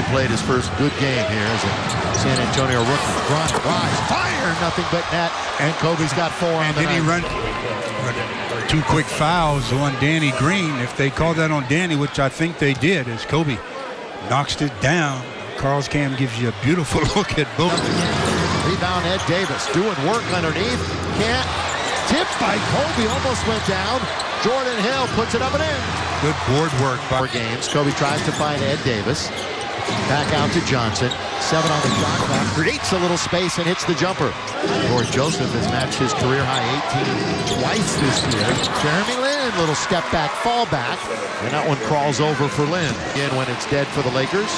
finally played his first good game here as a San Antonio rookie. Bryant, rise, fire, nothing but net, and Kobe's got 4 on And the then he night. run 2 quick fouls on Danny Green. If they called that on Danny, which I think they did, as Kobe knocks it down. Carl's Cam gives you a beautiful look at both. Rebound, Ed Davis doing work underneath. Can't. Tipped by Kobe, almost went down. Jordan Hill puts it up and in. Good board work by 4 games. Kobe tries to find Ed Davis. Back out to Johnson. 7 on the shot clock. Creates a little space and hits the jumper. Corey Joseph has matched his career high 18 twice this year. Jeremy Lin, little step back, fall back. And that one crawls over for Lin. Again, when it's dead for the Lakers.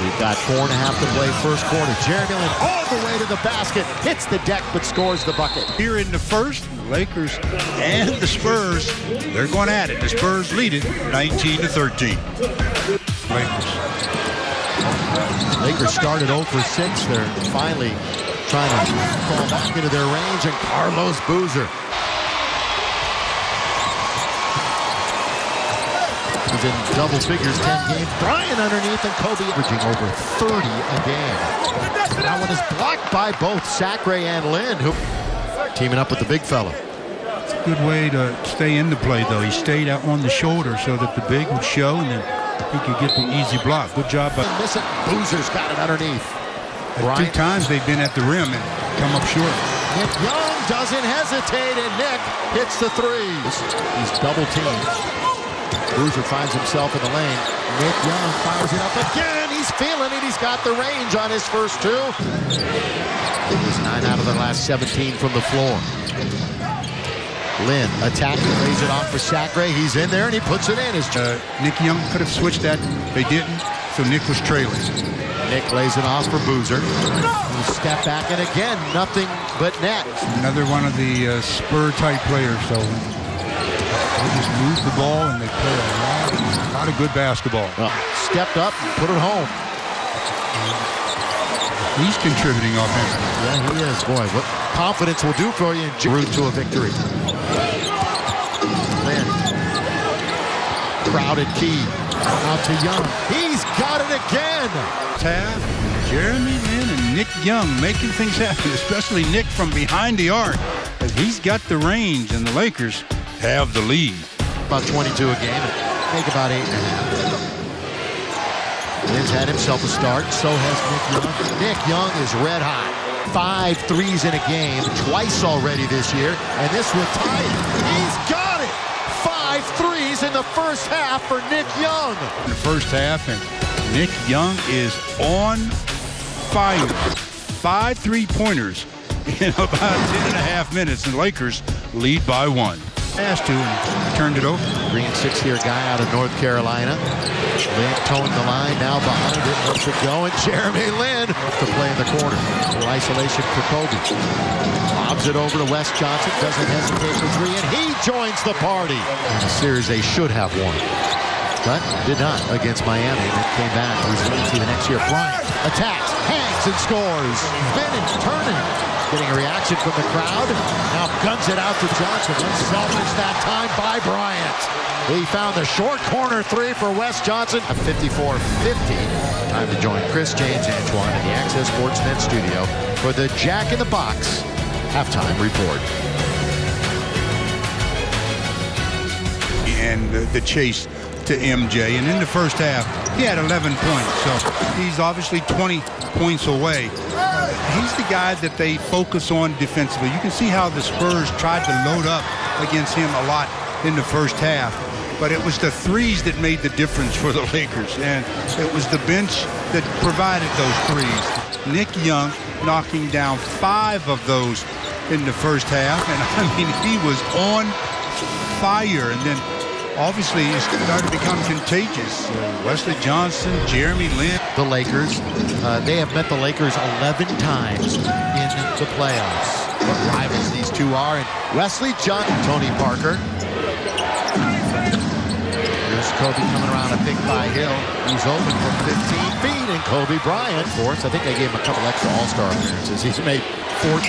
We've got 4.5 to play first quarter. Jeremy Lin all the way to the basket. Hits the deck but scores the bucket. here in the first. The Lakers and the Spurs, they're going at it. The Spurs lead it 19-13. Lakers started 0 for 6. They're finally trying to fall back into their range, and Carlos Boozer is in double figures, 10 games. Bryant underneath, and Kobe averaging over 30 a game. That one is blocked by both Sacre and Lin, who teaming up with the big fella. It's a good way to stay in the play, though. He stayed out on the shoulder so that the big would show, and then he could get the easy block. Good job by Miss it. Boozer's got it underneath. 2 times they've been at the rim and come up short. Nick Young doesn't hesitate, and Nick hits the 3. He's double teamed. Boozer finds himself in the lane. Nick Young fires it up again. He's feeling it. He's got the range on his first 2. He's 9 out of the last 17 from the floor. Lin attacking, lays it off for Sacre. He's in there, and he puts it in. Nick Young could have switched that. They didn't, so Nick was trailing. Nick lays it off for Boozer. Step back, and again, nothing but net. Another one of the Spur-type players, so they just move the ball and they play a lot of good basketball. Stepped up and put it home. He's contributing offensively. Yeah, he is. Boy, what confidence will do for you in route to a victory. Lin. Crowded key. Out to Young. He's got it again. Taft, Jeremy Lin, and Nick Young making things happen, especially Nick from behind the arc, as he's got the range, and the Lakers have the lead. About 22 a game. Make about 8.5. Lin's had himself a start. So has Nick Young. Nick Young is red hot. 5 threes in a game, twice already this year, and this will tie it. He's got it. 5 threes in the first half for Nick Young. In the first half, and Nick Young is on fire. 5 3-pointers in about 10.5 minutes, and the Lakers lead by 1. Asked to and turned it over. Green, 6th-year guy out of North Carolina. Lin towing the line, now behind it, lets it go, and Jeremy Lin to play in the corner. For isolation for Kobe. Lobs it over to Wes Johnson, doesn't hesitate for 3, and he joins the party. In a series they should have won, but did not against Miami, and it came back. He's going to see the next year. Bryant attacks, hangs, and scores. Spinning, turning. Getting a reaction from the crowd. Now guns it out to Johnson. Selfish that time by Bryant. He found the short corner 3 for Wes Johnson. 54-50. Time to join Chris, James, Antoine in the Access Sportsnet studio for the Jack in the Box halftime report. And the chase to MJ. And in the first half, he had 11 points. So he's obviously 20 points away. He's the guy that they focus on defensively. You can see how the Spurs tried to load up against him a lot in the first half. But it was the threes that made the difference for the Lakers. And it was the bench that provided those threes. Nick Young knocking down 5 of those in the first half. And I mean, he was on fire. And then obviously it started to become contagious. Wesley Johnson, Jeremy Lin. The Lakers, they have met the Lakers 11 times in the playoffs. What rivals these two are. And Wesley Johnson, Tony Parker. Here's Kobe coming around a big by Hill. He's open from 15 feet, and Kobe Bryant, of course, I think they gave him a couple extra All-Star appearances. He's made 14.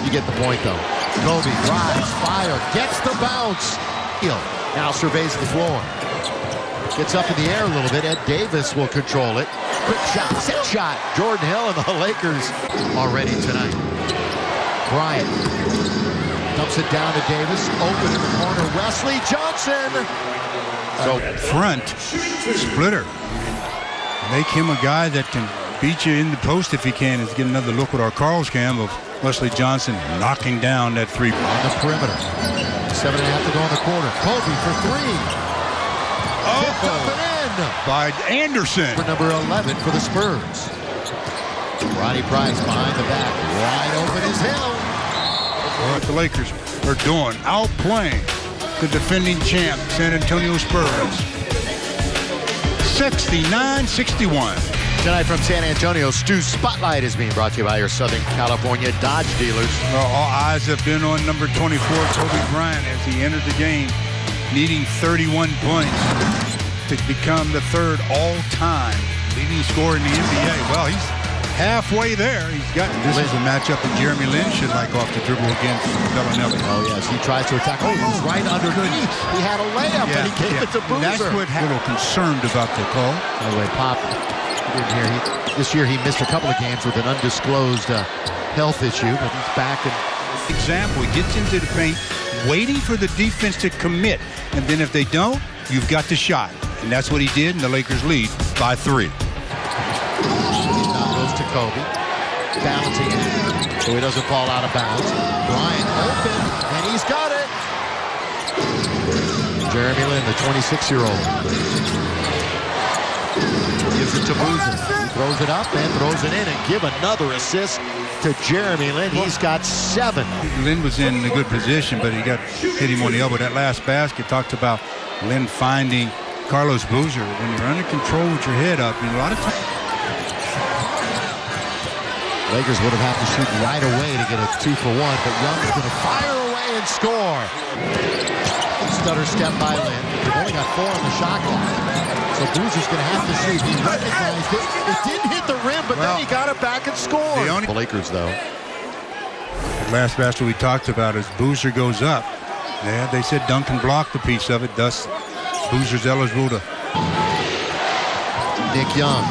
You get the point, though. Kobe drives, fire, gets the bounce. Hill now surveys the floor. Gets up in the air a little bit. Ed Davis will control it. Quick shot, set shot. Jordan Hill and the Lakers are ready tonight. Bryant dumps it down to Davis. Open in the corner. Wesley Johnson. So front splitter. Make him a guy that can beat you in the post if he can. Is get another look with our Carl's cam of Wesley Johnson knocking down that three on the perimeter. 7.5 to go in the quarter. Kobe for three. Tipped up and in by Anderson. For number 11 for the Spurs. Ronnie Price behind the back. Wide open is Hill. What the Lakers are doing, outplaying the defending champ San Antonio Spurs. 69-61. Tonight from San Antonio, Stu's Spotlight is being brought to you by your Southern California Dodge dealers. Well, all eyes have been on number 24, Kobe Bryant, as he entered the game, needing 31 points to become the third all-time leading scorer in the NBA. Well, he's halfway there. This is a matchup that Jeremy Lin should like off the dribble against Bellinelli. Oh, yes, he tries to attack. Oh, he's right underneath. He had a layup, and he gave it to Boozer. That's what a little concerned about the call. By the way, Pop, this year he missed a couple of games with an undisclosed health issue, but he's back. Example, he gets into the paint, waiting for the defense to commit, and then if they don't, you've got the shot. And that's what he did, and the Lakers lead by 3. Now goes to Kobe, balancing it so he doesn't fall out of bounds. Bryant open, and he's got it. Jeremy Lin, the 26-year-old. Gives it to Boozer. He throws it up and throws it in, and give another assist to Jeremy Lin. He's got 7. Lin was in a good position, but he got hit him on the elbow. That last basket talked about Lin finding Carlos Boozer. When you're under control with your head up, a lot of times. Lakers would have had to shoot right away to get a 2-for-1, but Young's going to fire away and score. Stutter step by Lin. They've only got 4 on the shot clock. So Boozer's going to have to shoot. He recognized it. It didn't hit the rim, but then he got it back and scored. The Lakers, though. The last basket we talked about is Boozer goes up. Yeah, they said Duncan blocked a piece of it. Thus, Boozer's eligible to. Nick Young,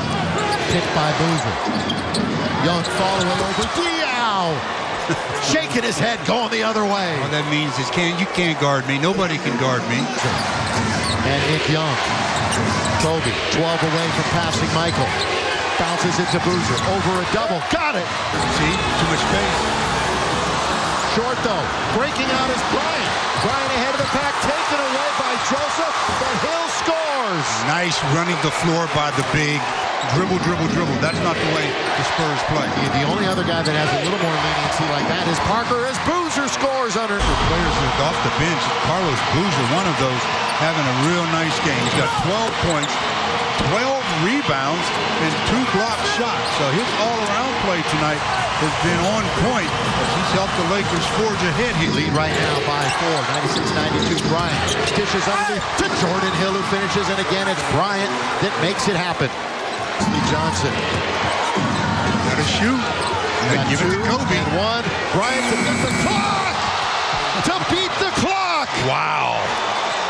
picked by Boozer. Young following over. Diao! Shaking his head, going the other way. All that means is you can't guard me. Nobody can guard me. And Nick Young. Kobe, 12 away from passing Michael. Bounces into Boozer. Over a double. Got it. See? Too much space. Short, though. Breaking out is Bryant. Bryant ahead of the pack. Taken away by Joseph. But Hill scores. Nice running the floor by the big. Dribble, dribble, dribble. That's not the way the Spurs play. The only other guy that has a little more leniency like that is Parker, as Boozer scores under. The players that are off the bench. Carlos Boozer, one of those, having a real nice game. He's got 12 points, 12 rebounds, and 2 blocked shots. So his all-around play tonight has been on point as he's helped the Lakers forge ahead. He lead right now by 4, 96-92. Bryant dishes underneath to Jordan Hill, who finishes, and again it's Bryant that makes it happen. Johnson. Got to shoot. Give it to Kobe. And 1. Bryant to beat the clock! To beat the clock! Wow.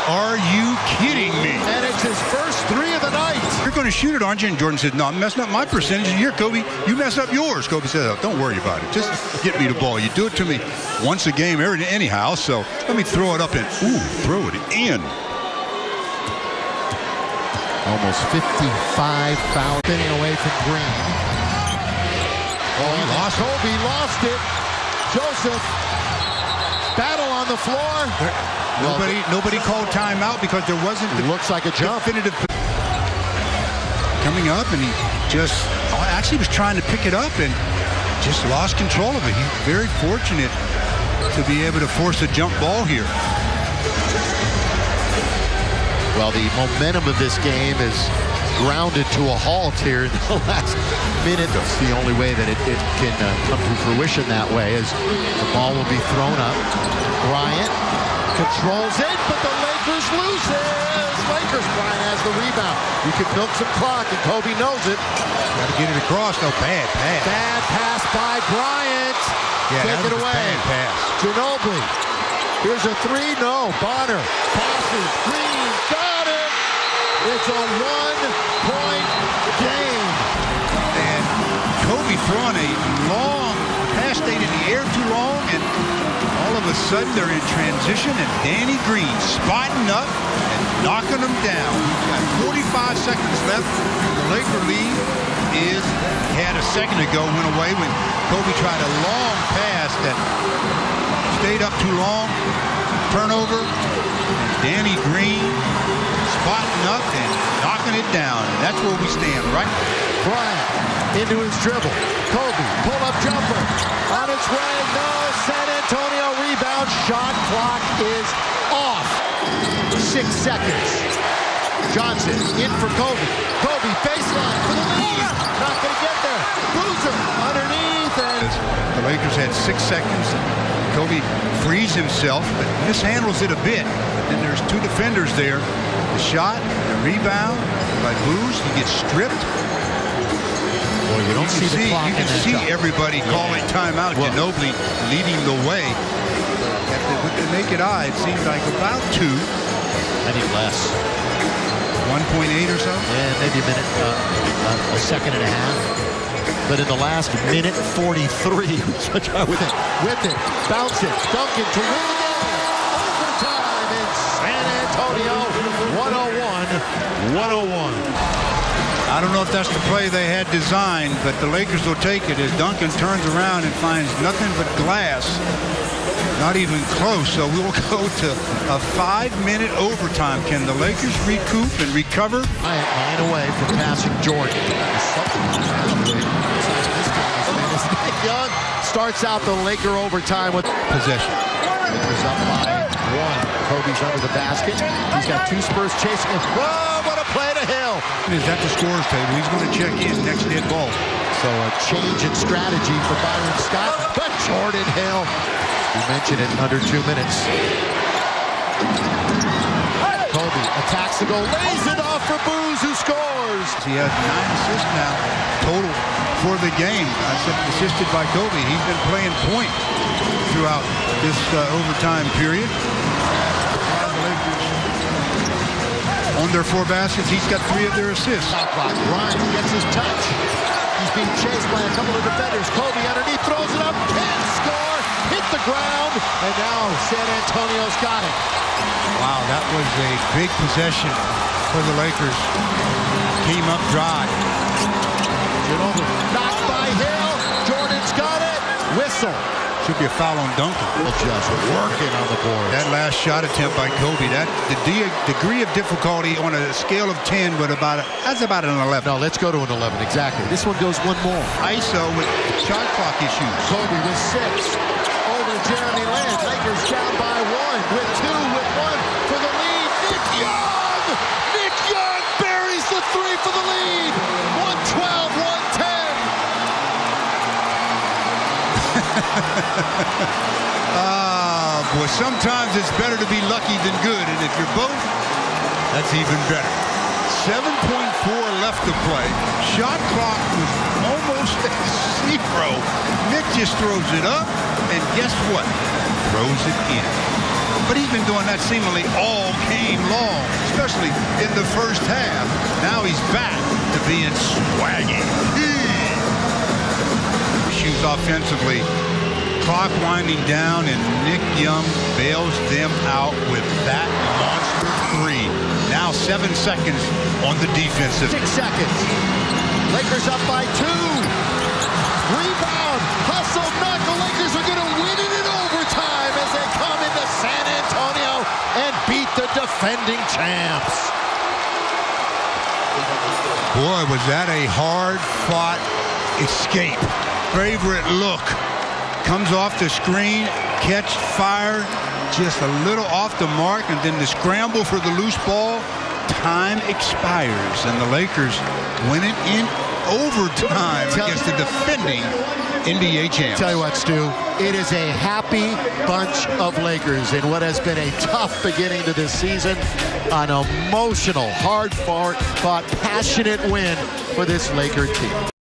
Are you kidding me? And it's his first 3 of the night. You're going to shoot it, aren't you? And Jordan said, no, I'm messing up my percentage. And here, Kobe, you mess up yours. Kobe said, oh, don't worry about it. Just get me the ball. You do it to me once a game anyhow, so let me throw it up and, throw it in. Almost 55 foul. Spinning away from Green. He lost it. Kobe lost it. Joseph. Battle on the floor. Nobody called timeout because there wasn't. It looks like a jump. Definitive. Coming up, and he just actually was trying to pick it up and just lost control of it. He's very fortunate to be able to force a jump ball here. Well, the momentum of this game is grounded to a halt here in the last minute. That's the only way that it can come to fruition that way, as the ball will be thrown up. Bryant controls it, but the Lakers lose it. Lakers, Bryant has the rebound. You can milk some clock, and Kobe knows it. Got to get it across. No, bad pass. Bad pass by Bryant. Take it away. Bad pass. Ginobili. Here's a 3. No. Bonner passes. Green. Got it. It's a one-point game. And Kobe throwing a long pass, stayed in the air too long, and all of a sudden they're in transition, and Danny Green spotting up and knocking them down. He's got 45 seconds left. The Laker lead had a second ago, went away when Kobe tried a long pass that stayed up too long. Turnover. And Danny Green spotting up and knocking it down. And that's where we stand, right? Bryant into his dribble. Kobe, pull-up jumper. On its way, no. San Antonio rebound. Shot clock is off. 6 seconds. Johnson in for Kobe. Kobe baseline for the lead. Not going to get there. Boozer underneath. And the Lakers had 6 seconds. Kobe frees himself, but mishandles it a bit. Then there's 2 defenders there. The shot, the rebound by Booz. He gets stripped. Well, you don't see the clock. You can see everybody calling timeout. Well, Ginobili leading the way. With the naked eye, it seems like about 2. I think less. 1.8 or so? Yeah, maybe a minute, a second and a half. But in the last minute 43, with it, bounce it, Duncan to win the game. Overtime in San Antonio, 101-101. I don't know if that's the play they had designed, but the Lakers will take it as Duncan turns around and finds nothing but glass. Not even close, so we'll go to a 5-minute overtime. Can the Lakers recoup and recover? 9 away from passing Jordan. Nick Young starts out the Laker overtime with possession. Lakers up by 1. Kobe's under the basket. He's got 2 Spurs chasing him. Whoa, what a play to Hill. Is at the scores table. He's going to check in next dead ball. So a change in strategy for Byron Scott, but Jordan Hill. You mentioned it, under 2 minutes. Kobe attacks the goal, lays it off for Booz, who scores. He has 9 assists now total for the game. Assisted by Kobe. He's been playing point throughout this overtime period. On their 4 baskets, he's got 3 of their assists. Bryant gets his touch. He's being chased by a couple of defenders. Kobe underneath, throws it up, can't score, hit the ground, and now San Antonio's got it. Wow, that was a big possession for the Lakers. Came up dry. Knocked by Hill. Jordan's got it. Whistle. Should be a foul on Duncan. Just working on the board. That last shot attempt by Kobe, the degree of difficulty on a scale of 10, but that's about an 11. No, let's go to an 11, exactly. This one goes 1 more. ISO with shot clock issues. Kobe with 6. Over Jeremy Lin. Lakers down by 1. With 2, with 1 for the lead. Nick Young! Nick Young buries the 3 for the lead. 112-110. Boy, sometimes it's better to be lucky than good, and if you're both, that's even better. 7.4 left to play. Shot clock was almost at 0. Nick just throws it up, and guess what? Throws it in. But he's been doing that seemingly all game long, especially in the first half. Now he's back to being swaggy. Issues offensively. Clock winding down, and Nick Young bails them out with that monster 3. Now 7 seconds on the defensive. 6 seconds. Lakers up by 2. Rebound. Hustle. Knock. The Lakers are going to win it in overtime as they come into San Antonio and beat the defending champs. Boy, was that a hard-fought escape. Favorite look. Comes off the screen, catch fire, just a little off the mark, and then the scramble for the loose ball. Time expires, and the Lakers win it in overtime against the defending NBA champs. Tell you what, Stu, it is a happy bunch of Lakers in what has been a tough beginning to this season. An emotional, hard-fought, passionate win for this Laker team.